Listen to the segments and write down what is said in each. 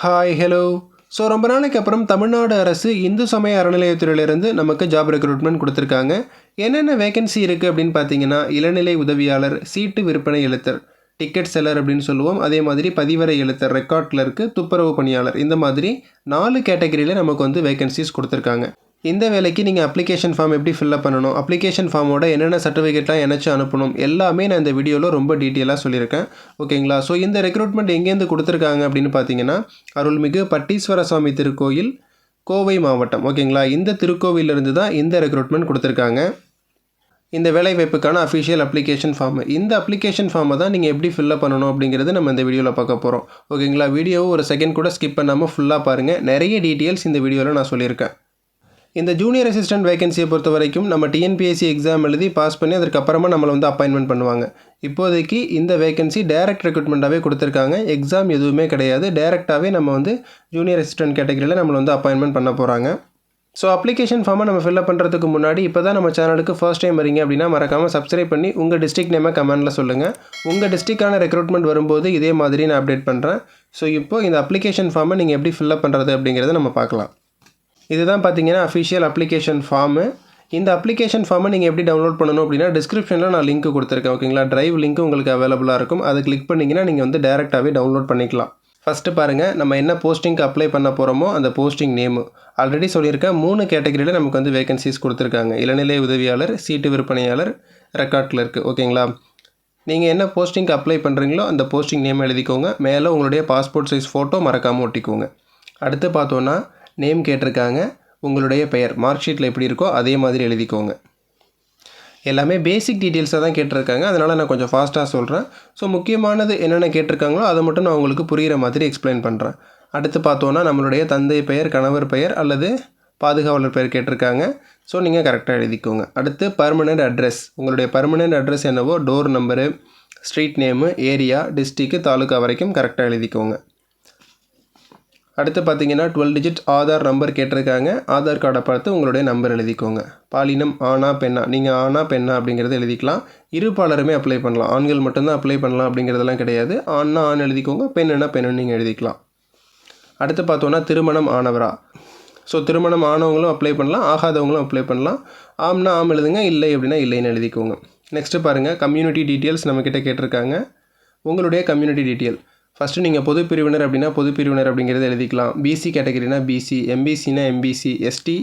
Hi hello. So ரொம்ப நாளைக்கு அப்புறம் தமிழ்நாடு அரசு இந்து சமய அறநிலையத்துறையிலிருந்து நமக்கு ஜாப் ரெக்ரூட்மெண்ட் கொடுத்துருக்காங்க. என்னென்ன வேகன்சி இருக்குது அப்படின்னு பார்த்தீங்கன்னா, இளநிலை உதவியாளர், சீட்டு விற்பனை எழுத்தர், டிக்கெட் செல்லர் அப்படின்னு சொல்லுவோம். அதே மாதிரி பதிவரை எழுத்தர், ரெக்கார்ட் கிளர்க்கு, துப்புரவு பணியாளர், இந்த மாதிரி 4 கேட்டகரியில் நமக்கு வந்து வேகன்சிஸ் கொடுத்துருக்காங்க. இந்த வேலைக்கு நீங்கள் அப்ளிகேஷன் ஃபார்ம் எப்படி ஃபில்அப் பண்ணணும், அப்ளிகேஷன் ஃபார்மோட என்னென்ன சர்டிஃபிகேட்லாம் இணைச்சு அனுப்பணும், எல்லாமே நான் இந்த வீடியோவில் ரொம்ப டீட்டெயிலாக சொல்லியிருக்கேன். ஓகேங்களா? ஸோ இந்த ரெக்ரூட்மெண்ட் எங்கேருந்து கொடுத்துருக்காங்க அப்படின்னு பார்த்தீங்கன்னா, அருள்மிகு பட்டீஸ்வர சுவாமி திருக்கோயில், கோவை மாவட்டம். ஓகேங்களா? இந்த திருக்கோவிலிருந்து தான் இந்த ரெக்ரூட்மெண்ட் கொடுத்துருக்காங்க. இந்த வேலைவாய்ப்புக்கான அஃபிஷியல் அப்ளிகேஷன் ஃபார்ம். இந்த அப்ளிகேஷன் ஃபார்மை தான் நீங்கள் எப்படி ஃபில்அப் பண்ணணும் அப்படிங்கிறது நம்ம இந்த வீடியோவில் பார்க்க போகிறோம். ஓகேங்களா? வீடியோவை ஒரு செகண்ட் கூட ஸ்கிப் பண்ணாமல் ஃபுல்லாக பாருங்கள். நிறைய டீட்டெயில்ஸ் இந்த வீடியோவில் நான் சொல்லியிருக்கேன். இந்த ஜூனியர் அசிஸ்டன்ட் வேகன்சியை பொறுத்த வரைக்கும் நம்ம டிஎன்பிஎஸ்சி எக்ஸாம் எழுதி பாஸ் பண்ணி அதுக்கப்புறமா நம்மளை வந்து அப்பாயின்மெண்ட் பண்ணுவாங்க. இப்போதைக்கு இந்த வேகன்சி டைரக்ட் ரெக்ரூட்மெண்ட்டாகவே கொடுத்துருக்காங்க. எக்ஸாம் எதுவுமே கிடையாது. டைரெக்டாகவே நம்ம வந்து ஜூனியர் அசிஸ்டன்ட் கேட்டகரியில் நம்மளை வந்து அப்பாயின்மெண்ட் பண்ண போகிறாங்க. ஸோ அப்ளிகேஷன் ஃபார்மை நம்ம ஃபில்அப் பண்ணுறதுக்கு முன்னாடி இப்போ தான் நம்ம சேனலுக்கு ஃபர்ஸ்ட் டைம் வரீங்க அப்படின்னா மறக்காமல் சப்ஸ்கிரைப் பண்ணி உங்கள் டிஸ்ட்ரிக்ட் நேமை கமெண்ட்டில் சொல்லுங்கள். உங்கள் டிஸ்ட்ரிக்டான ரெக்ரூட்மெண்ட் வரும்போது இதே மாதிரி நான் அப்டேட் பண்ணுறேன். ஸோ இப்போது இந்த அப்ளிகேஷன் ஃபார்மை நீங்கள் எப்படி ஃபில்அப் பண்ணுறது அப்படிங்கிறத நம்ம பார்க்கலாம். இதுதான் பார்த்தீங்கன்னா அஃபிஷியல் அப்ளிகேஷன் ஃபார்மு. இந்த அப்ளிகேஷன் ஃபார்மை நீங்கள் எப்படி டவுன்லோட் பண்ணணும் அப்படின்னா டிஸ்கிரிப்ஷனில் நான் லிங்க் கொடுத்துருக்கேன். ஓகேங்களா? டிரைவ் லிங்க் உங்களுக்கு அவைலபிளாக இருக்கும். அதை கிளிக் பண்ணிங்கன்னா நீங்கள் வந்து டேரெக்டாகவே டவுன்லோட் பண்ணிக்கலாம். ஃபஸ்ட்டு பாருங்கள், நம்ம என்ன போஸ்டிங்க்கு அப்ளை பண்ண போகிறோமோ அந்த போஸ்டிங் நேமு. ஆல்ரெடி சொல்லியிருக்கேன், 3 கேட்டகரியில் நமக்கு வந்து வேகன்சிஸ் கொடுத்துருக்காங்க. இளநிலை உதவியாளர், சீட்டு விற்பனையாளர், ரெக்கார்ட் கிளர்க்கு. ஓகேங்களா? நீங்கள் என்ன போஸ்டிங்க்கு அப்ளை பண்ணுறீங்களோ அந்த போஸ்டிங் நேம் எழுதிக்கோங்க. மேலே உங்களுடைய பாஸ்போர்ட் சைஸ் ஃபோட்டோ மறக்காமல் ஒட்டிக்கோங்க. அடுத்து பார்த்தோன்னா நேம் கேட்டிருக்காங்க. உங்களுடைய பெயர் மார்க் ஷீட்டில் எப்படி இருக்கோ அதே மாதிரி எழுதிக்கோங்க. எல்லாமே பேசிக் டீட்டெயில்ஸாக தான் கேட்டிருக்காங்க. அதனால் நான் கொஞ்சம் ஃபாஸ்ட்டாக சொல்கிறேன். ஸோ முக்கியமானது என்னென்ன கேட்டிருக்காங்களோ அதை மட்டும் நான் உங்களுக்கு புரிகிற மாதிரி எக்ஸ்பிளைன் பண்ணுறேன். அடுத்து பார்த்தோன்னா நம்மளுடைய தந்தை பெயர், கணவர் பெயர் அல்லது பாதுகாவலர் பெயர் கேட்டிருக்காங்க. ஸோ நீங்கள் கரெக்டாக எழுதிக்கோங்க. அடுத்து பர்மனெண்ட் அட்ரஸ். உங்களுடைய பர்மனெண்ட் அட்ரஸ் என்னவோ, door number, street name, area, district, taluka வரைக்கும் கரெக்டாக எழுதிக்கோங்க. அடுத்து பார்த்தீங்கன்னா 12 டிஜிட் ஆதார் நம்பர் கேட்டிருக்காங்க. ஆதார் கார்டை பார்த்து உங்களுடைய நம்பர் எழுதிக்கோங்க. பாலினம் ஆணா பெண்ணா, நீங்கள் ஆணா பெண்ணா அப்படிங்கிறத எழுதிக்கலாம். இருபாலருமே அப்ளை பண்ணலாம். ஆண்கள் மட்டும்தான் அப்ளை பண்ணலாம் அப்படிங்கிறதெல்லாம் கிடையாது. ஆண்னா ஆண் எழுதிக்கோங்க, பெண்ணுன்னா பெண்ணு நீங்கள் எழுதிக்கலாம். அடுத்து பார்த்தோன்னா திருமணம் ஆனவரா. ஸோ திருமணம் ஆனவங்களும் அப்ளை பண்ணலாம், ஆகாதவங்களும் அப்ளை பண்ணலாம். ஆம்னா ஆம் எழுதுங்க, இல்லை அப்படின்னா இல்லைன்னு எழுதிக்கோங்க. நெக்ஸ்ட்டு பாருங்கள், கம்யூனிட்டி டீட்டெயில்ஸ் நம்மக்கிட்ட கேட்டிருக்காங்க. உங்களுடைய கம்யூனிட்டி டீட்டெயில் ஃபஸ்ட்டு நீங்கள் பொது பிரிவினர் அப்படின்னா பொது பிரிவினர் அப்படிங்கிறத எழுதிக்கலாம். பிசி கேட்டகரினா பிசி, எம்பிசினா MBC, ST,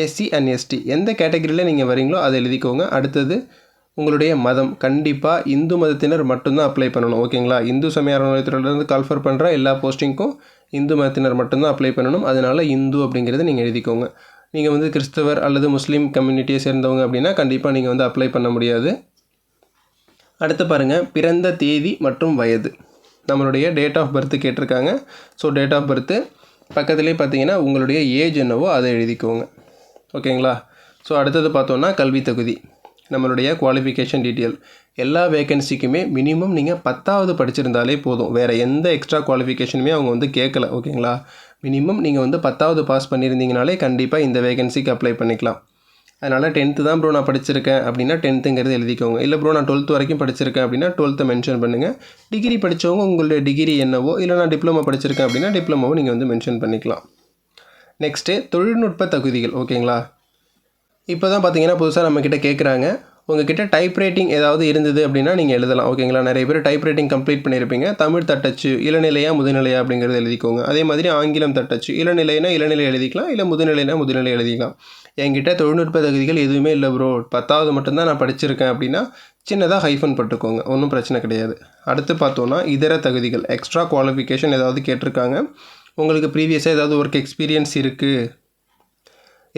SC and ST எந்த கேட்டகரியில் நீங்கள் வரீங்களோ அதை எழுதிக்கோங்க. அடுத்தது உங்களுடைய மதம். கண்டிப்பாக இந்து மதத்தினர் மட்டும்தான் அப்ளை பண்ணணும். ஓகேங்களா? இந்து சமய அறநிலையத்துறையிலேருந்து கால்ஃபர் பண்ணுற எல்லா போஸ்டிங்க்கும் இந்து மதத்தினர் மட்டும்தான் அப்ளை பண்ணணும். அதனால் இந்து அப்படிங்கிறத நீங்கள் எழுதிக்கோங்க. நீங்கள் வந்து கிறிஸ்தவர் அல்லது முஸ்லீம் கம்யூனிட்டியை சேர்ந்தவங்க அப்படின்னா கண்டிப்பாக நீங்கள் வந்து அப்ளை பண்ண முடியாது. அடுத்து பாருங்கள், பிறந்த தேதி மற்றும் வயது. நம்மளுடைய டேட் ஆஃப் பர்த் கேட்டிருக்காங்க. ஸோ டேட் ஆஃப் பர்த்து பக்கத்துலேயே பார்த்தீங்கன்னா உங்களுடைய ஏஜ் என்னவோ அதை எழுதிக்கோங்க. ஓகேங்களா? ஸோ அடுத்தது பார்த்தோன்னா கல்வி தகுதி, நம்மளுடைய குவாலிஃபிகேஷன் டீட்டெயில். எல்லா வேகன்சிக்குமே மினிமம் நீங்கள் 10வது படிச்சிருந்தாலே போதும். வேறு எந்த எக்ஸ்ட்ரா குவாலிஃபிகேஷனுமே அவங்க வந்து கேட்கல. ஓகேங்களா? மினிமம் நீங்கள் வந்து 10வது பாஸ் பண்ணியிருந்தீங்கனாலே கண்டிப்பாக இந்த வேகன்சிக்கு அப்ளை பண்ணிக்கலாம். அதனால் 10th தான் ப்ரோ நான் படிச்சிருக்கேன் அப்படின்னா 10ங்கிறது எழுதிக்கோங்க. இல்லை ப்ரோ நான் 12th வரைக்கும் படிச்சிருக்கேன் அப்படின்னா 12th மென்ஷன் பண்ணுங்கள். டிகிரி படித்தவங்க உங்களுடைய டிகிரி என்னவோ, இல்லை நான் டிப்ளமோ படிச்சிருக்கேன் அப்படின்னா டிப்ளமோவை நீங்கள் வந்து மென்ஷன் பண்ணிக்கலாம். நெக்ஸ்ட்டு தொழில்நுட்ப தகுதிகள். ஓகேங்களா? இப்போ தான் பார்த்தீங்கன்னா புதுசாக நம்மக்கிட்ட கேட்குறாங்க, உங்ககிட்ட டைப் ரைட்டிங் ஏதாவது இருந்தது அப்படின்னா நீங்கள் எழுதலாம். ஓகேங்களா? நிறைய பேர் டைப் ரைட்டிங் கம்ப்ளீட் பண்ணியிருப்பீங்க. தமிழ் தட்டச்சு இளநிலையா முதுநிலையா அப்படிங்கிறது எழுதிக்கோங்க. அதே மாதிரி ஆங்கிலம் தட்டச்சு இளநிலைனா இளநிலை எழுதிக்கலாம், இல்லை முதுநிலைனா முதுநிலை எழுதிக்கலாம். என்கிட்ட தொழில்நுட்ப தகுதிகள் எதுவுமே இல்லை ப்ரோ, 10வது மட்டும்தான் நான் படிச்சிருக்கேன் அப்படின்னா சின்னதாக ஹைஃபன் போட்டுக்கோங்க, ஒன்றும் பிரச்சனை கிடையாது. அடுத்து பார்த்தோன்னா இதர தகுதிகள், எக்ஸ்ட்ரா குவாலிஃபிகேஷன் ஏதாவது கேட்டிருக்காங்க. உங்களுக்கு ப்ரீவியஸாக ஏதாவது ஒர்க் எக்ஸ்பீரியன்ஸ் இருக்குது,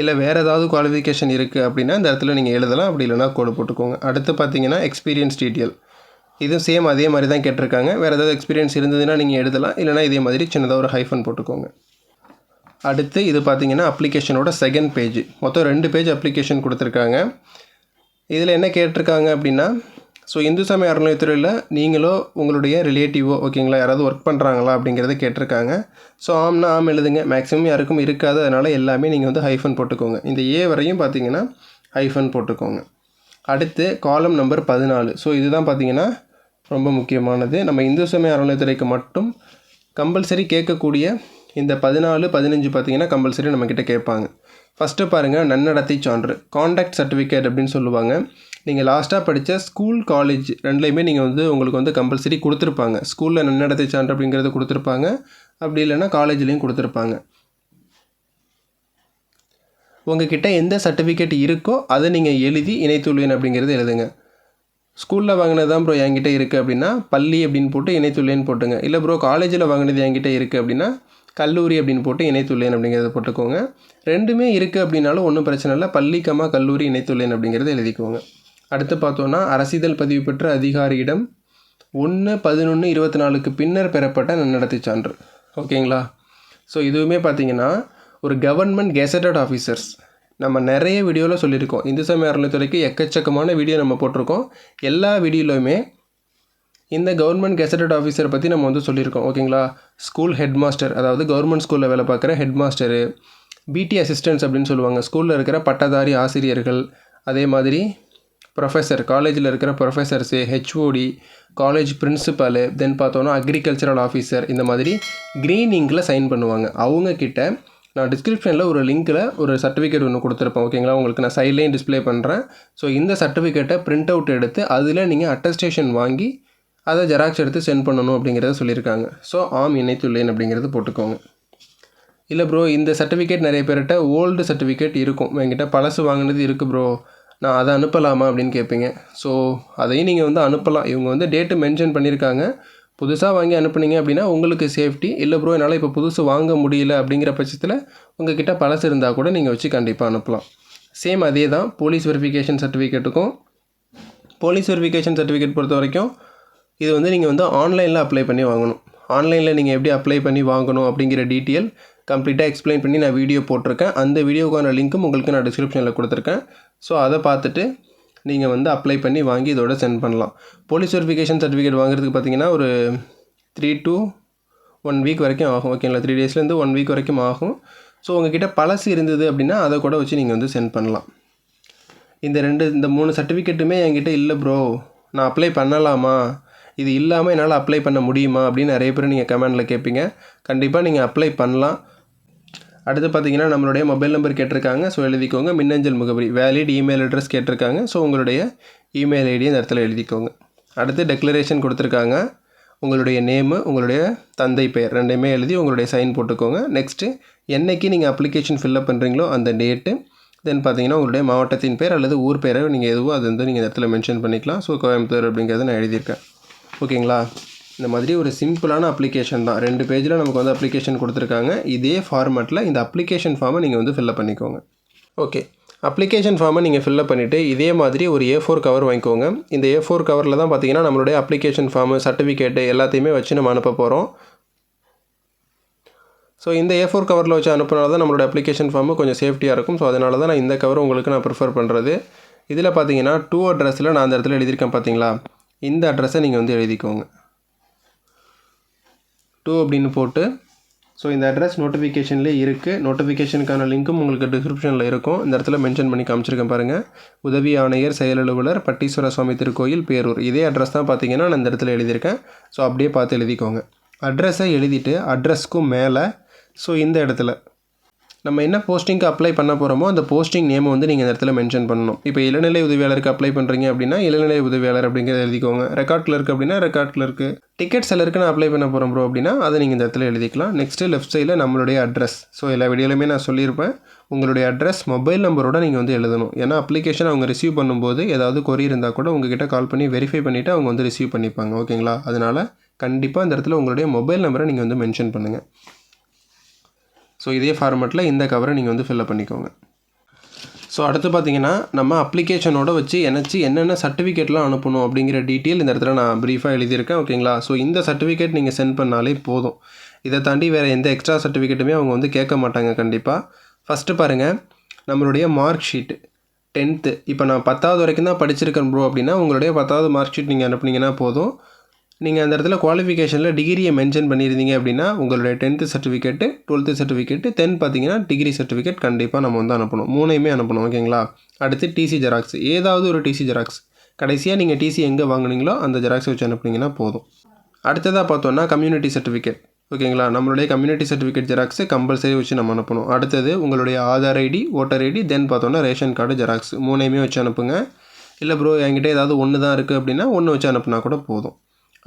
இல்லை வேறு ஏதாவது குவாலிஃபிகேஷன் இருக்குது அப்படின்னா இந்த இடத்துல நீங்கள் எழுதலாம். அப்படி இல்லைனா கோடு போட்டுக்கோங்க. அடுத்து பார்த்தீங்கன்னா எக்ஸ்பீரியன்ஸ் டீட்டெயில். இதுவும் சேம் அதே மாதிரி தான் கேட்டிருக்காங்க. வேறு ஏதாவது எக்ஸ்பீரியன்ஸ் இருந்ததுன்னா நீங்கள் எழுதலாம், இல்லைனா இதே மாதிரி சின்னதாக ஒரு ஹைஃபன் போட்டுக்கோங்க. அடுத்து இது பார்த்தீங்கன்னா அப்ளிகேஷனோட செகண்ட் பேஜ். மொத்தம் 2 பேஜ் அப்ளிகேஷன் கொடுத்துருக்காங்க. இதில் என்ன கேட்டிருக்காங்க அப்படின்னா, ஸோ இந்து சமய அறநிலையத்துறையில் நீங்களோ உங்களுடைய ரிலேட்டிவோ ஓகேங்களா யாராவது ஒர்க் பண்ணுறாங்களா அப்படிங்கிறத கேட்டிருக்காங்க. ஸோ ஆம்னா ஆம் எழுதுங்க. மேக்ஸிமம் யாருக்கும் இருக்காது, அதனால் எல்லாமே நீங்கள் வந்து ஹைஃபன் போட்டுக்கோங்க. இந்த ஏ வரையும் பார்த்தீங்கன்னா ஹைஃபன் போட்டுக்கோங்க. அடுத்து காலம் நம்பர் 14. ஸோ இதுதான் பார்த்தீங்கன்னா ரொம்ப முக்கியமானது. நம்ம இந்து சமய அறநிலையத்துறைக்கு மட்டும் கம்பல்சரி கேட்கக்கூடிய இந்த 14, 15 பார்த்தீங்கன்னா கம்பல்சரி நம்மக்கிட்ட கேட்பாங்க. ஃபஸ்ட்டு பாருங்கள், நன்னடத்தை சான்று, காண்டாக்ட் சர்டிஃபிகேட் அப்படின்னு சொல்லுவாங்க. நீங்கள் லாஸ்ட்டாக படித்த ஸ்கூல், காலேஜ் ரெண்டுலேயுமே நீங்கள் வந்து உங்களுக்கு வந்து கம்பல்சரி கொடுத்துருப்பாங்க. ஸ்கூலில் நன்னடத்தை சான்று அப்படிங்கிறது கொடுத்துருப்பாங்க, அப்படி இல்லைன்னா காலேஜ்லேயும் கொடுத்துருப்பாங்க. உங்ககிட்ட எந்த சர்டிஃபிகேட் இருக்கோ அதை நீங்கள் எழுதி இணைத்துள்ளேன் அப்படிங்கிறது எழுதுங்க. ஸ்கூலில் வாங்கினது தான் ப்ரோ என்கிட்ட இருக்குது அப்படின்னா பள்ளி அப்படின்னு போட்டு இணைத்துள்ளேன்னு போட்டுங்க. இல்லை ப்ரோ காலேஜில் வாங்கினது என்கிட்ட இருக்குது அப்படின்னா கல்லூரி அப்படின்னு போட்டு இணைத்துள்ளேன் அப்படிங்கிறத போட்டுக்கோங்க. ரெண்டுமே இருக்குது அப்படின்னாலும் ஒன்றும் பிரச்சனை இல்லை, பள்ளி, கல்லூரி இணைத்துள்ளேன் அப்படிங்கிறத எழுதிக்கோங்க. அடுத்து பார்த்தோன்னா, அரசிதழ் பதிவு பெற்ற அதிகாரியிடம் 1/11/24 பின்னர் பெறப்பட்ட நன்னடத்தை சான்று. ஓகேங்களா? ஸோ இதுவுமே பார்த்தீங்கன்னா ஒரு கவர்மெண்ட் கெசட்டட் ஆஃபீஸர்ஸ், நம்ம நிறைய வீடியோவில் சொல்லியிருக்கோம். இந்து சமய அறநிலையத்துறைக்கு எக்கச்சக்கமான வீடியோ நம்ம போட்டிருக்கோம். எல்லா வீடியோலையுமே இந்த கவர்மெண்ட் கெசட்டட் ஆஃபீஸரை பற்றி நம்ம வந்து சொல்லியிருக்கோம். ஓகேங்களா? ஸ்கூல் ஹெட் மாஸ்டர், அதாவது கவர்மெண்ட் ஸ்கூலில் வேலை பார்க்குற ஹெட் மாஸ்டரு, பிடி அசிஸ்டன்ட்ஸ் அப்படின்னு சொல்லுவாங்க, ஸ்கூலில் இருக்கிற பட்டதாரி ஆசிரியர்கள், அதே மாதிரி ப்ரொஃபஸர், காலேஜில் இருக்கிற ப்ரொஃபஸர்ஸு, ஹெச்ஓடி, காலேஜ் பிரின்சிபாலு, தென் பார்த்தோன்னா அக்ரிகல்ச்சரல் ஆஃபீஸர், இந்த மாதிரி க்ரீன் இங்கில் சைன் பண்ணுவாங்க. அவங்கக்கிட்ட நான் டிஸ்கிரிப்ஷனில் ஒரு லிங்க்கில் ஒரு சர்டிஃபிகேட் ஒன்று கொடுத்துருப்பேன். ஓகேங்களா? உங்களுக்கு நான் சைட்லேயும் டிஸ்பிளே பண்ணுறேன். ஸோ இந்த சர்டிஃபிகேட்டை பிரிண்ட் அவுட் எடுத்து அதில் நீங்கள் அட்டஸ்டேஷன் வாங்கி அதை ஜெராக்ஸ் எடுத்து சென்ட் பண்ணணும் அப்படிங்கிறத சொல்லியிருக்காங்க. ஸோ ஆம் இணைத்துள்ளேன் அப்படிங்கிறது போட்டுக்கோங்க. இல்லை ப்ரோ, இந்த சர்டிஃபிகேட் நிறைய பேர்கிட்ட ஓல்டு சர்டிஃபிகேட் இருக்கும், என்கிட்ட பழசு வாங்கினது இருக்குது ப்ரோ, நான் அதை அனுப்பலாமா அப்படின்னு கேட்பீங்க. ஸோ அதையும் நீங்கள் வந்து அனுப்பலாம். இவங்க வந்து டேட்டு மென்ஷன் பண்ணியிருக்காங்க. புதுசாக வாங்கி அனுப்புனீங்க அப்படின்னா உங்களுக்கு சேஃப்டி. இல்லை ப்ரோ என்னால் இப்போ புதுசு வாங்க முடியல அப்படிங்கிற பட்சத்தில் உங்கள் கிட்ட பழசு இருந்தால் கூட நீங்கள் வச்சு கண்டிப்பாக அனுப்பலாம். சேம் அதே தான் போலீஸ் வெரிஃபிகேஷன் சர்டிஃபிகேட்டுக்கும். போலீஸ் வெரிஃபிகேஷன் சர்டிஃபிகேட் பொறுத்த வரைக்கும் இது வந்து நீங்கள் வந்து ஆன்லைனில் அப்ளை பண்ணி வாங்கணும். ஆன்லைனில் நீங்கள் எப்படி அப்ளை பண்ணி வாங்கணும் அப்படிங்கிற டீட்டெயில் கம்ப்ளீட்டாக எக்ஸ்பிளைன் பண்ணி நான் வீடியோ போட்டிருக்கேன். அந்த வீடியோக்கான லிங்க்கும் உங்களுக்கு நான் டிஸ்கிரிப்ஷனில் கொடுத்துருக்கேன். ஸோ அதை பார்த்துட்டு நீங்கள் வந்து அப்ளை பண்ணி வாங்கி இதோட சென்ட் பண்ணலாம். போலீஸ் வெரிஃபிகேஷன் சர்டிஃபிகேட் வாங்குறதுக்கு பார்த்தீங்கன்னா ஒரு 3 to 1 வீக் வரைக்கும் ஆகும். ஓகேங்களா? 3 டேஸ்லேருந்து 1 வீக் வரைக்கும் ஆகும். ஸோ உங்ககிட்ட பழசு இருந்தது அப்படின்னா அதை கூட வச்சு நீங்கள் வந்து சென்ட் பண்ணலாம். இந்த 3 சர்டிஃபிகேட்டுமே என்கிட்ட இல்லை ப்ரோ, நான் அப்ளை பண்ணலாமா, இது இல்லாமல் என்னால் அப்ளை பண்ண முடியுமா அப்படின்னு நிறைய பேர் நீங்கள் கமெண்டில் கேட்பீங்க. கண்டிப்பாக நீங்கள் அப்ளை பண்ணலாம். அடுத்து பார்த்தீங்கன்னா நம்மளுடைய மொபைல் நம்பர் கேட்டிருக்காங்க. ஸோ எழுதிக்கோங்க. மின்னஞ்சல் முகவரி, வேலிட் இமெயில் அட்ரஸ் கேட்டிருக்காங்க. ஸோ உங்களுடைய இமெயில் ஐடி இந்த இடத்துல எழுதிக்கோங்க. அடுத்து டெக்ளரேஷன் கொடுத்துருக்காங்க. உங்களுடைய நேமு, உங்களுடைய தந்தை பெயர் ரெண்டையுமே எழுதி உங்களுடைய சைன் போட்டுக்கோங்க. நெக்ஸ்ட்டு என்னைக்கு நீங்கள் அப்ளிகேஷன் ஃபில்அப் பண்ணுறீங்களோ அந்த டேட்டு, தென் பார்த்தீங்கன்னா உங்களுடைய மாவட்டத்தின் பேர் அல்லது ஊர் பேரை நீங்கள் எதுவோ அது வந்து நீங்கள் இந்த இடத்துல மென்ஷன் பண்ணிக்கலாம். ஸோ கோயம்புத்தூர் அப்படிங்கிறத நான் எழுதியிருக்கேன். ஓகேங்களா? இந்த மாதிரி ஒரு சிம்பிளான அப்ளிகேஷன் தான். 2 பேஜில் நமக்கு வந்து அப்ளிகேஷன் கொடுத்துருக்காங்க. இதே ஃபார்மேட்டில் இந்த அப்ளிகேஷன் ஃபார்மை நீங்கள் வந்து ஃபில்அப் பண்ணிக்கோங்க. ஓகே, அப்ளிகேஷன் ஃபார்மை நீங்கள் ஃபில்அப் பண்ணிவிட்டு இதே மாதிரி ஒரு A4 கவர் வாங்கிக்கோங்க. இந்த A4 கவரில் தான் பார்த்தீங்கன்னா நம்மளுடைய அப்ளிகேஷன் ஃபார்மு, சர்டிஃபிகேட்டு எல்லாத்தையுமே வச்சு நம்ம அனுப்ப போகிறோம். ஸோ இந்த A4 கவரில் வச்சு அனுப்புனால தான் நம்மளோட அப்ளிகேஷன் ஃபார்மு கொஞ்சம் சேஃப்டியாக இருக்கும். ஸோ அதனால தான் நான் இந்த கவர் உங்களுக்கு நான் ப்ரிஃபர் பண்ணுறது. இதில் பார்த்தீங்கன்னா 2 அட்ரஸில் நான் அந்த இடத்துல எழுதியிருக்கேன் பார்த்தீங்களா, இந்த அட்ரஸை நீங்கள் வந்து எழுதிக்கோங்க. 2 அப்படின்னு போட்டு, ஸோ இந்த அட்ரஸ் நோட்டிஃபிகேஷன்லேயே இருக்குது. நோட்டிஃபிகேஷனுக்கான லிங்க்கும் உங்களுக்கு டிஸ்கிரிப்ஷனில் இருக்கும். இந்த இடத்துல மென்ஷன் பண்ணி காமிச்சிருக்கேன் பாருங்கள். உதவி ஆணையர் செயல் அலுவலர், பட்டீஸ்வர சுவாமி திருக்கோயில், பேரூர். இதே அட்ரஸ் தான் பார்த்தீங்கன்னா நான் இந்த இடத்துல எழுதியிருக்கேன். ஸோ அப்படியே பார்த்து எழுதிக்கோங்க. அட்ரஸை எழுதிட்டு அட்ரஸ்க்கும் மேலே ஸோ இந்த இடத்துல நம்ம என்ன போஸ்டிங்க்கு அப்ளை பண்ண போகிறோமோ அந்த போஸ்டிங் நேமை வந்து நீங்கள் இந்த இடத்துல மென்ஷன் பண்ணணும். இப்போ இளநிலை உதவியாளருக்கு அப்ளை பண்ணுறீங்க அப்படின்னா இளநிலை உதவியாளர் அப்படிங்கிறத எழுதிக்கோங்க. ரெக்கார்ட் கிளர்க் அப்படின்னா ரெக்கார்ட் கிளர்க்கு. டிக்கெட் செல்லருக்கு நான் அப்ளை பண்ண போகிறோம் ப்ரோ அப்படின்னா அதை நீங்கள் இந்த இடத்துல எழுதிக்கலாம். நெக்ஸ்ட்டு லெஃப்ட் சைடில் நம்மளுடைய அட்ரஸ். ஸோ எல்லா வீடியோலையுமே நான் சொல்லியிருப்பேன், உங்களுடைய அட்ரஸ் மொபைல் நம்பரோட நீங்கள் வந்து எழுதணும். ஏன்னா அப்ளிகேஷன் அவங்க ரிசீவ் பண்ணும்போது ஏதாவது கொரி இருந்தால் கூட உங்ககிட்ட கால் பண்ணி வெரிஃபை பண்ணிவிட்டு அவங்க வந்து ரிசீவ் பண்ணிப்பாங்க. ஓகேங்களா? அதனால் கண்டிப்பாக இந்த இடத்துல உங்களுடைய மொபைல் நம்பரை நீங்கள் வந்து மென்ஷன் பண்ணுங்கள். ஸோ இதே ஃபார்மேட்டில் இந்த கவரை நீங்கள் வந்து ஃபில்அப் பண்ணிக்கோங்க. ஸோ அடுத்து பார்த்தீங்கன்னா நம்ம அப்ளிகேஷனோட வச்சு என்னென்ன சர்டிஃபிகேட்லாம் அனுப்பணும் அப்படிங்கிற டீட்டெயில் இந்த இடத்துல நான் ப்ரீஃபாக எழுதியிருக்கேன். ஓகேங்களா? ஸோ இந்த சர்டிஃபிகேட் நீங்கள் சென்ட் பண்ணாலே போதும். இதை தாண்டி வேறு எந்த எக்ஸ்ட்ரா சர்டிஃபிகேட்டுமே அவங்க வந்து கேட்க மாட்டாங்க கண்டிப்பாக. ஃபஸ்ட்டு பாருங்கள், நம்மளுடைய மார்க் ஷீட்டு 10th. இப்போ நான் 10வது வரைக்கும் தான் படிச்சிருக்கேன் ப்ரோ அப்படின்னா உங்களுடைய 10வது மார்க் ஷீட் நீங்கள் அனுப்புனீங்கன்னா போதும். நீங்கள் அந்த இடத்துல குவாலிஃபிகேஷனில் டிகிரியை மென்ஷன் பண்ணியிருந்தீங்க அப்படின்னா உங்களுடைய 10th சர்டிஃபிகேட்டு, 12th சர்டிஃபிகேட்டு, தென் பார்த்தீங்கன்னா டிகிரி சர்டிஃபிகேட் கண்டிப்பாக நம்ம வந்து அனுப்பணும். 3யுமே அனுப்பணும். ஓகேங்களா? அடுத்து டிசி ஜெராக்ஸ், ஏதாவது ஒரு டிசி ஜெராக்ஸ். கடைசியாக நீங்கள் டிசி எங்கே வாங்குனீங்களோ அந்த ஜெராக்ஸ் வச்சு அனுப்புனீங்கன்னா போதும். அடுத்ததாக பார்த்தோன்னா கம்யூனிட்டி சர்டிஃபிகேட். ஓகேங்களா. நம்மளுடைய கம்யூனிட்டி சர்டிஃபிகேட் ஜெராக்ஸு கம்பல்சரி வச்சு நம்ம அனுப்பணும். அடுத்தது உங்களுடைய ஆதார் ஐடி, ஓட்டர் ஐடி, தென் பார்த்தோன்னா ரேஷன் கார்டு ஜெராக்ஸ் 3யுமே வச்சு அனுப்புங்க. இல்லை ப்ரோ என்கிட்ட ஏதாவது ஒன்று தான் இருக்குது அப்படின்னா ஒன்று வச்சு அனுப்புனா கூட போதும்.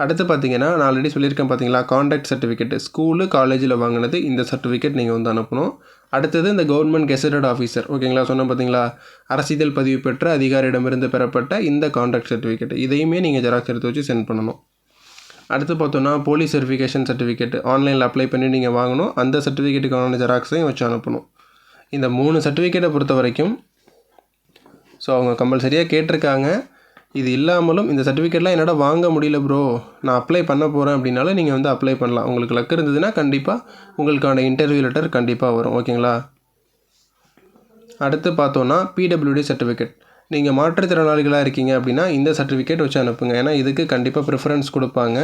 அடுத்து பார்த்தீங்கன்னா நான் ஆல்ரெடி சொல்லியிருக்கேன் பார்த்தீங்களா, கான்டாக்ட் சர்டிஃபிகேட் ஸ்கூலு காலேஜில் வாங்கினது இந்த சர்டிஃபிகேட் நீங்கள் வந்து அனுப்பணும். அடுத்தது இந்த கவர்மெண்ட் கெசட்டட் ஆஃபீஸர் ஓகேங்களா, சொன்ன பார்த்தீங்களா, அரசியல் பதிவு பெற்ற அதிகாரியிடமிருந்து பெறப்பட்ட இந்த கான்டாக்ட் சர்டிஃபிகேட் இதையுமே நீங்கள் ஜெராக்ஸ் எடுத்து வச்சு சென்ட் பண்ணணும். அடுத்து பார்த்தோன்னா போலீஸ் வெரிஃபிகேஷன் சர்டிஃபிகேட் ஆன்லைனில் அப்ளை பண்ணி நீங்கள் வாங்கணும். அந்த சர்டிஃபிகேட்டுக்கான ஜெராக்ஸையும் வச்சு அனுப்பணும். இந்த 3 சர்டிஃபிகேட்டை பொறுத்த வரைக்கும் ஸோ அவங்க கம்பல்சரியாக கேட்டிருக்காங்க. இது இல்லாமலும் இந்த சர்டிஃபிகேட்லாம் என்னால் வாங்க முடியல ப்ரோ, நான் அப்ளை பண்ண போகிறேன் அப்படின்னாலும் நீங்கள் வந்து அப்ளை பண்ணலாம். உங்களுக்கு லக் இருந்ததுன்னா கண்டிப்பாக உங்களுக்கான இன்டர்வியூ லெட்டர் கண்டிப்பாக வரும். ஓகேங்களா. அடுத்து பார்த்தோன்னா பிடபிள்யூடி சர்டிஃபிகேட். நீங்கள் மாற்றுத்திறனாளிகளாக இருக்கீங்க அப்படின்னா இந்த சர்டிஃபிகேட் வச்சு அனுப்புங்க. ஏன்னா இதுக்கு கண்டிப்பாக ப்ரிஃபரன்ஸ் கொடுப்பாங்க.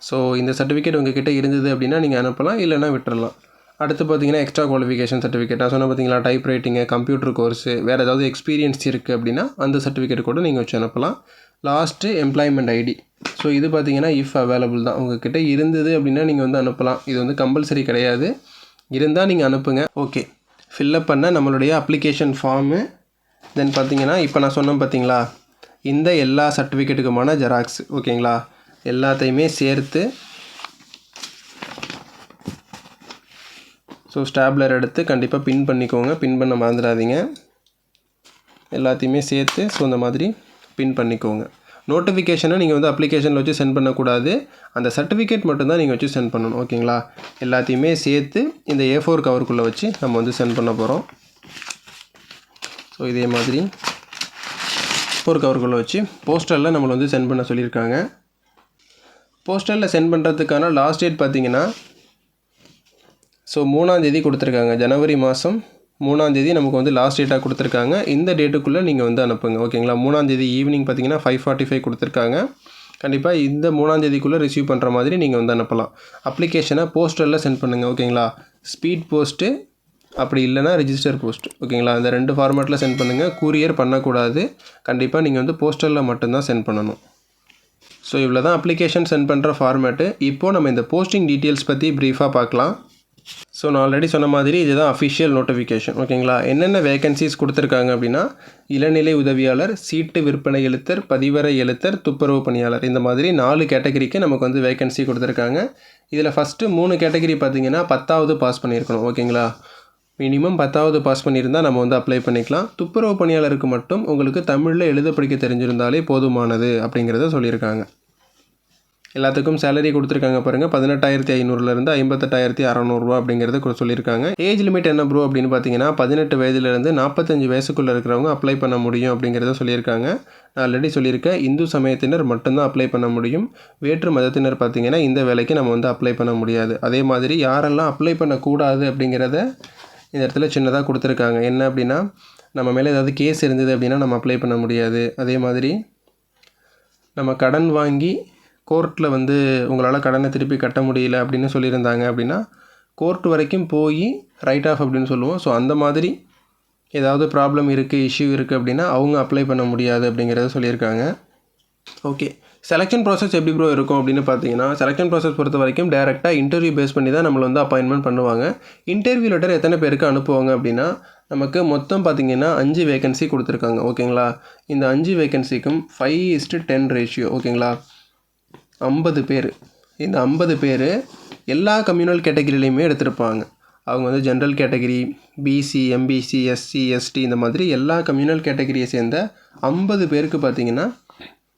ஸோ இந்த சர்டிஃபிகேட் உங்ககிட்ட இருந்தது அப்படின்னா நீங்கள் அனுப்பலாம், இல்லைனா விட்டுறலாம். அடுத்து பார்த்தீங்கன்னா எக்ஸ்ட்ரா குவாலிஃபிகேஷன் சர்டிஃபிகேட். நான் சொன்ன பார்த்தீங்களா, டைப் ரைட்டிங்கு, கம்ப்யூட்டர் கோர்ஸு, வேறு ஏதாவது எக்ஸ்பீரியன்ஸ் இருக்குது அப்படின்னா அந்த சர்டிஃபிகேட் கூட நீங்கள் வச்சு அனுப்பலாம். Last employment ID. ஸோ இது பார்த்தீங்கன்னா இஃப் அவைலபிள் தான், உங்ககிட்ட இருந்தது அப்படின்னா நீங்கள் வந்து அனுப்பலாம். இது வந்து கம்பல்சரி கிடையாது, இருந்தால் நீங்கள் அனுப்புங்க. ஓகே, ஃபில்லப் பண்ண நம்மளுடைய அப்ளிகேஷன் ஃபார்மு, தென் பார்த்தீங்கன்னா இப்போ நான் சொன்னேன் பார்த்தீங்களா இந்த எல்லா சர்டிஃபிகேட்டுக்குமான ஜெராக்ஸ் ஓகேங்களா, எல்லாத்தையுமே சேர்த்து ஸோ ஸ்டாப்லர் எடுத்து கண்டிப்பாக பின் பண்ணிக்கோங்க. பின் பண்ண மறந்துடாதீங்க. எல்லாத்தையுமே சேர்த்து ஸோ இந்த மாதிரி பின் பண்ணிக்கோங்க. நோட்டிஃபிகேஷனை நீங்கள் வந்து அப்ளிகேஷனில் வச்சு சென்ட் பண்ணக்கூடாது, அந்த சர்டிஃபிகேட் மட்டும்தான் நீங்கள் வச்சு சென்ட் பண்ணணும். ஓகேங்களா. எல்லாத்தையுமே சேர்த்து இந்த A4 கவருக்குள்ளே வச்சு நம்ம வந்து சென்ட் பண்ண போகிறோம். ஸோ இதே மாதிரி A4 கவருக்குள்ளே வச்சு போஸ்டரில் நம்மளை வந்து சென்ட் பண்ண சொல்லியிருக்காங்க. போஸ்டரில் சென்ட் பண்ணுறதுக்கான லாஸ்ட் டேட் பார்த்தீங்கன்னா ஸோ 3ஆம் தேதி கொடுத்துருக்காங்க. ஜனவரி மாதம் 3ஆம் தேதி நமக்கு வந்து லாஸ்ட் டேட்டாக கொடுத்துருக்காங்க. இந்த டேட்டுக்குள்ளே நீங்கள் வந்து அனுப்புங்க. ஓகேங்களா. 3ஆம் தேதி ஈவினிங் பார்த்தீங்கன்னா 5:45 கொடுத்துருக்காங்க. கண்டிப்பாக இந்த 3ஆம் தேதிக்குள்ளே ரிசீவ் பண்ணுற மாதிரி நீங்கள் வந்து அனுப்பலாம். அப்ளிகேஷனை போஸ்டரில் சென்ட் பண்ணுங்கள். ஓகேங்களா. ஸ்பீட் போஸ்ட்டு அப்படி இல்லைனா ரிஜிஸ்டர் போஸ்ட் ஓகேங்களா, இந்த 2 ஃபார்மேட்டில் சென்ட் பண்ணுங்கள். கூரியர் பண்ணக்கூடாது, கண்டிப்பாக நீங்கள் வந்து போஸ்டரில் மட்டும்தான் சென்ட் பண்ணணும். ஸோ இவ்வளோ தான் அப்ளிகேஷன் சென்ட் பண்ணுற ஃபார்மேட்டு. இப்போது நம்ம இந்த போஸ்டிங் டீட்டெயில்ஸ் பற்றி ப்ரீஃபாக பார்க்கலாம். ஸோ நான் ஆல்ரெடி சொன்ன மாதிரி இதுதான் அஃபிஷியல் நோட்டிஃபிகேஷன். ஓகேங்களா. என்னென்ன வேகன்சிஸ் கொடுத்துருக்காங்க அப்படின்னா இளநிலை உதவியாளர், சீட்டு விற்பனை எழுத்தர், பதிவறை எழுத்தர், துப்புரவு பணியாளர், இந்த மாதிரி 4 கேட்டகரிக்கு நமக்கு வந்து வேகன்சி கொடுத்துருக்காங்க. இதில் ஃபஸ்ட்டு 3 கேட்டகரி பார்த்திங்கன்னா 10வது பாஸ் பண்ணியிருக்கணும். ஓகேங்களா. மினிமம் 10வது பாஸ் பண்ணியிருந்தால் நம்ம வந்து அப்ளை பண்ணிக்கலாம். துப்புரவு பணியாளருக்கு மட்டும் உங்களுக்கு தமிழில் எழுத படிக்க தெரிஞ்சிருந்தாலே போதுமானது அப்படிங்கிறத சொல்லியிருக்காங்க. எல்லாத்துக்கும் சேலரி கொடுத்துருக்காங்க பாருங்கள், 18,500லேருந்து 58,600 அப்படிங்கிறது சொல்லியிருக்காங்க. ஏஜ் லிமிட் என்ன ப்ரோ அப்படின்னு பார்த்தீங்கன்னா 18 வயதுலேருந்து 45 வயசுக்குள்ளே இருக்கிறவங்க அப்ளை பண்ண முடியும் அப்படிங்கிறத சொல்லியிருக்காங்க. நான் ஆல்ரெடி சொல்லியிருக்கேன், இந்து சமயத்தினர் மட்டும்தான் அப்ளை பண்ண முடியும். வேற்று மதத்தினர் பார்த்திங்கன்னா இந்த வேலைக்கு நம்ம வந்து அப்ளை பண்ண முடியாது. அதே மாதிரி யாரெல்லாம் அப்ளை பண்ணக்கூடாது அப்படிங்கிறத இந்த இடத்துல சின்னதாக கொடுத்துருக்காங்க. என்ன அப்படின்னா நம்ம மேலே ஏதாவது கேஸ் இருந்தது அப்படின்னா நம்ம அப்ளை பண்ண முடியாது. அதே மாதிரி நம்ம கடன் வாங்கி கோர்ட்டில் வந்து உங்களால் கடனை திருப்பி கட்ட முடியல அப்படின்னு சொல்லியிருந்தாங்க அப்படின்னா கோர்ட் வரைக்கும் போய் ரைட் ஆஃப் அப்படின்னு சொல்லுவோம். ஸோ அந்த மாதிரி ஏதாவது ப்ராப்ளம் இருக்குது, இஷ்யூ இருக்குது அப்படின்னா அவங்க அப்ளை பண்ண முடியாது அப்படிங்கிறத சொல்லியிருக்காங்க. ஓகே, செலெக்ஷன் ப்ராசஸ் எப்படி ப்ரோ இருக்கும் அப்படின்னு பார்த்தீங்கன்னா செலெக்ஷன் ப்ராசஸ் பொறுத்த வரைக்கும் டேரெக்டாக இன்டர்வியூ பேஸ் பண்ணி தான் நம்மளை வந்து அப்பாயின்மெண்ட் பண்ணுவாங்க. இன்டர்வியூ லெட்டர் எத்தனை பேருக்கு அனுப்புவாங்க அப்படின்னா நமக்கு மொத்தம் பார்த்திங்கன்னா 5 வேகன்சி கொடுத்துருக்காங்க. ஓகேங்களா. இந்த 5 வேகன்சிக்கும் 5:10 ரேஷியோ. ஓகேங்களா. 50 பேர். இந்த 50 பேர் எல்லா கம்யூனல் கேட்டகிரிலையுமே எடுத்திருப்பாங்க. அவங்க வந்து general category, BC, MBC, SC, ST இந்த மாதிரி எல்லா கம்யூனல் கேட்டகிரியை சேர்ந்த 50 பேருக்கு பார்த்திங்கன்னா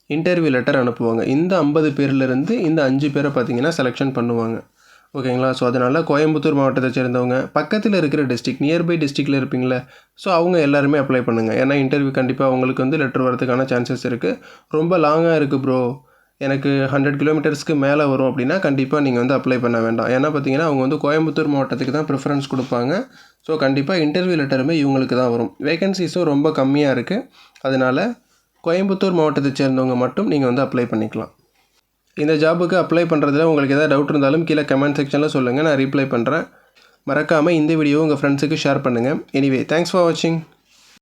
இன்டர்வியூ லெட்டர் அனுப்புவாங்க. இந்த 50 பேர்லேருந்து இந்த 5 பேரை பார்த்திங்கன்னா செலெக்ஷன் பண்ணுவாங்க. ஓகேங்களா. ஸோ அதனால் கோயம்புத்தூர் மாவட்டத்தை சேர்ந்தவங்க, பக்கத்தில் இருக்கிற டிஸ்ட்ரிக்ட், நியர்பை டிஸ்ட்ரிக்டில் இருப்பீங்களே, ஸோ அவங்க எல்லாருமே அப்ளை பண்ணுங்கள். ஏன்னா இன்டர்வியூ கண்டிப்பாக அவங்களுக்கு வந்து லெட்டர் வரதுக்கான சான்சஸ் இருக்குது. ரொம்ப லாங்காக இருக்குது ப்ரோ, எனக்கு 100 கிலோமீட்டர்ஸ்க்கு மேலே வரும் அப்படின்னா கண்டிப்பாக நீங்கள் வந்து அப்ளை பண்ண வேண்டாம். ஏன்னா பார்த்தீங்கன்னா அவங்க வந்து கோயம்புத்தூர் மாவட்டத்துக்கு தான் ப்ரிஃபரன்ஸ் கொடுப்பாங்க. ஸோ கண்டிப்பாக இன்டர்வியூ லெட்டருமே இவங்களுக்கு தான் வரும். வேகன்சிஸும் ரொம்ப கம்மியாக இருக்குது. அதனால் கோயம்புத்தூர் மாவட்டத்தை சேர்ந்தவங்க மட்டும் நீங்கள் வந்து அப்ளை பண்ணிக்கலாம். இந்த ஜாபுக்கு அப்ளை பண்ணுறதுல உங்களுக்கு எதாவது டவுட் இருந்தாலும் கீழே கமெண்ட் செக்ஷனில் சொல்லுங்கள், நான் ரீப்ளை பண்ணுறேன். மறக்காமல் இந்த வீடியோ உங்கள் ஃப்ரெண்ட்ஸுக்கு ஷேர் பண்ணுங்கள். எனிவே, தேங்க்ஸ் ஃபார் வாட்சிங்.